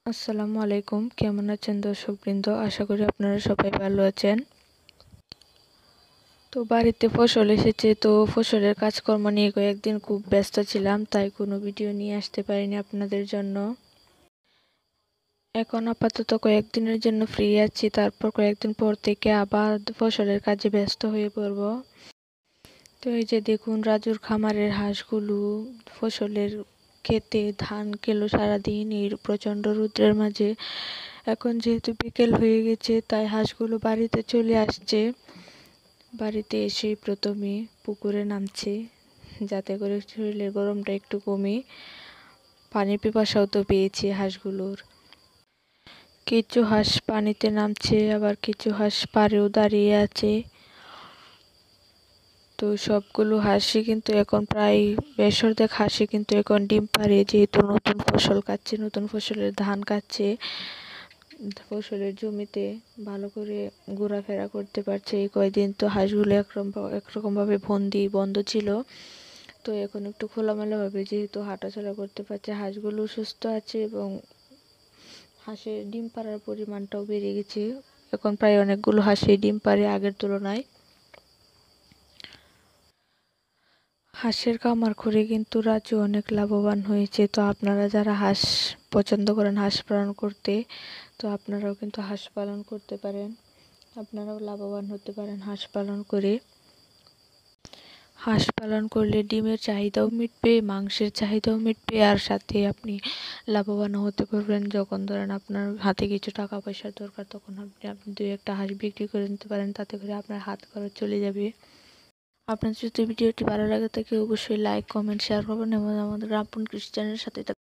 আসসালামু আলাইকুম। কেমন আছেন দর্শকবৃন্দ? আশা করি আপনারা সবাই ভালো আছেন। তো বাড়িতে ফসল এসেছে, তো ফসলের কাজকর্ম নিয়ে কয়েকদিন খুব ব্যস্ত ছিলাম, তাই কোনো ভিডিও নিয়ে আসতে পারিনি আপনাদের জন্য। এখন আপাতত কয়েকদিনের জন্য ফ্রি আছি, তারপর কয়েকদিন পর থেকে আবার ফসলের কাজে ব্যস্ত হয়ে পড়ব। তো এই যে দেখুন, রাজুর খামারের হাঁসগুলো ফসলের খেতে ধান খেলো সারাদিন এই প্রচণ্ড রৌদ্রের মাঝে। এখন যেহেতু বিকেল হয়ে গেছে, তাই হাঁসগুলো বাড়িতে চলে আসছে। বাড়িতে এসে প্রথমে পুকুরে নামছে, যাতে করে শরীরের গরমটা একটু কমে। পানির পিপাসাও তো পেয়েছে হাঁসগুলোর। কিছু হাঁস পানিতে নামছে, আবার কিছু হাঁস পাড়েও দাঁড়িয়ে আছে। তো সবগুলো হাঁসই কিন্তু এখন প্রায় বেশ অর্ধেক হাঁসই কিন্তু এখন ডিম পাড়ে, যেহেতু নতুন ফসল খাচ্ছে, নতুন ফসলের ধান খাচ্ছে। ফসলের জমিতে ভালো করে ঘোরাফেরা করতে পারছে। এই কয়দিন তো হাঁসগুলো একরকমভাবে বন্ধ ছিল, তো এখন একটু খোলামেলাভাবে যেহেতু হাঁটাচলা করতে পারছে, হাঁসগুলো সুস্থ আছে এবং হাঁসের ডিম পাড়ার পরিমাণটাও বেড়ে গেছে। এখন প্রায় অনেকগুলো হাঁসই ডিম পাড়ে আগের তুলনায়। হাঁসের খামার করে কিন্তু রাজু অনেক লাভবান হয়েছে। তো আপনারা যারা হাঁস পছন্দ করেন হাঁস পালন করতে, তো আপনারাও কিন্তু হাঁস পালন করতে পারেন, আপনারাও লাভবান হতে পারেন হাঁস পালন করে। হাঁস পালন করলে ডিমের চাহিদাও মিটবে, মাংসের চাহিদাও মিটবে, আর সাথে আপনি লাভবানও হতে পারবেন। যখন ধরেন আপনার হাতে কিছু টাকা পয়সার দরকার, তখন আপনি দুই একটা হাঁস বিক্রি করে নিতে পারেন, তাতে করে আপনার হাত খরচ চলে যাবে। আপনার যদি ভিডিওটি ভালো লাগে থাকে অবশ্যই লাইক, কমেন্ট, শেয়ার করবেন এবং আমাদের আপন খ্রিস্টানের সাথে থাকবেন।